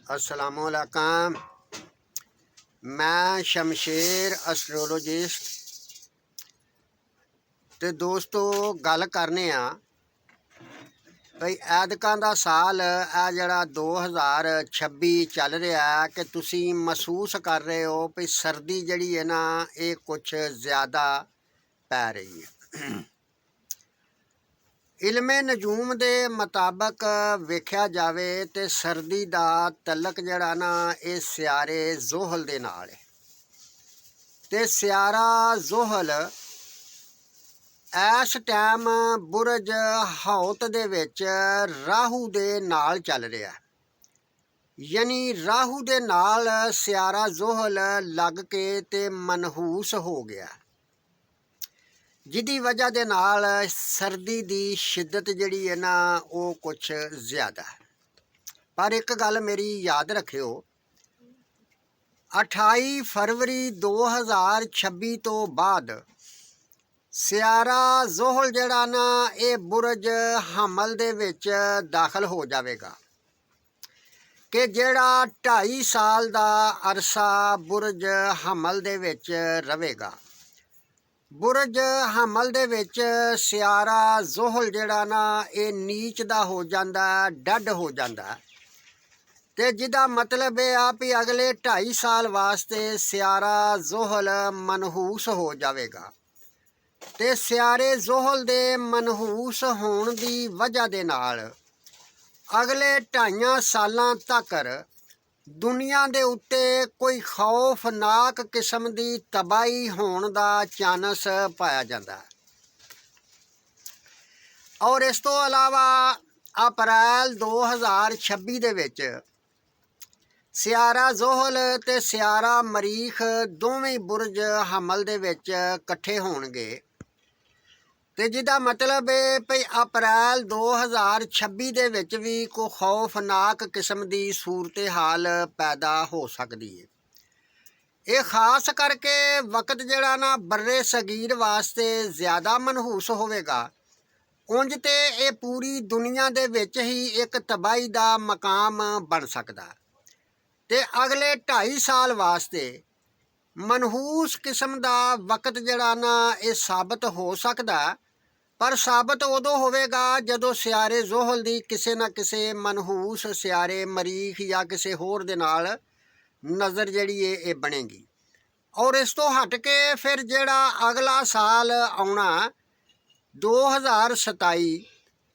अस्सलामुअलैकुम। मैं शमशेर एस्ट्रोलॉजिस्ट ते दोस्तों गल करने भई ऐदकां दा साल जड़ा 2026 चल रहा है कि तुसी महसूस कर रहे हो भी सर्दी जड़ी है ना ये कुछ ज़्यादा पै रही है। इल्मे नजूम के मुताबक वेख्या जाए तो सर्दी का तलक जड़ा ना ये सियारे जोहल दे नाल है ते सियारा जोहल इस टाइम बुरज हौत दे विच राहू दे नाल चल रहा है, यानी राहू दे नाल सियारा जोहल लग के ते मनहूस हो गया, जिहदी वजह दे नाल सर्दी दी शिद्दत जिहड़ी है ना वो कुछ ज़्यादा है। पर एक गल मेरी याद रखियो, 28 फरवरी 2026 तो बाद सियारा जोहल जिहड़ा ना ये बुरज हमल दे विच दाखल हो जाएगा कि जिहड़ा 2.5 साल का अरसा बुरज हमल दे विच रहेगा। बुरज हमल दे विच सियारा जोहल जिहड़ा ना ये नीच दा हो जांदा, डड हो जांदा ते जिहदा मतलब ये आ भी अगले 2.5 साल वास्ते सियारा जोहल मनहूस हो जाएगा ते सियारे जोहल दे मनहूस होण दी वजह दे नाल अगले 2.5 सालां तक दुनिया दे उत्ते कोई खौफनाक किस्म की तबाही होने का चांस पाया जाता है। और इस तो अलावा अप्रैल 2026 दे विच सियारा जोहल ते सियारा मरीख दोवें बुरज हमल दे विच कट्ठे होणगे ते जिहदा मतलब है भई अप्रैल 2026 दे विच भी कोई खौफनाक किस्म की सूरत हाल पैदा हो सकती है। ये खास करके वक्त जिहड़ा ना बर्रे सगीर वास्ते ज़्यादा मनहूस होवेगा। उंज ते ये पूरी दुनिया दे विच ही एक तबाही का मकाम बन सकदा ते अगले 2.5 साल वास्ते मनहूस किस्म का वक्त जिहड़ा ना ये साबित हो सकदा, पर साबित उदों होवेगा जदों सियारे जोहल की किसी न किसी मनहूस सियारे मरीख या किसी होर दे नाल नज़र जिहड़ी है ये बनेगी। और इस तो हट के फिर जिहड़ा अगला साल आउणा 2027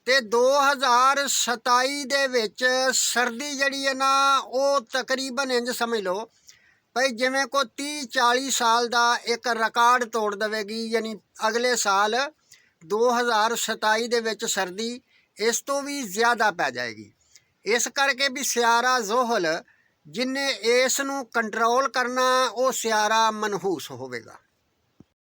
ते 2027 दे विच सर्दी जिहड़ी है ना वो तकरीबन इंज समझ लो भाई जिवें को 30-40 साल का एक रिकॉर्ड तोड़ देवेगी, यानी अगले साल 2027 दे विच सर्दी इस तो भी ज़्यादा पै जाएगी। इस करके भी सियारा जोहल जिन्हें इस नूं कंट्रोल करना वो सियारा मनहूस होवेगा।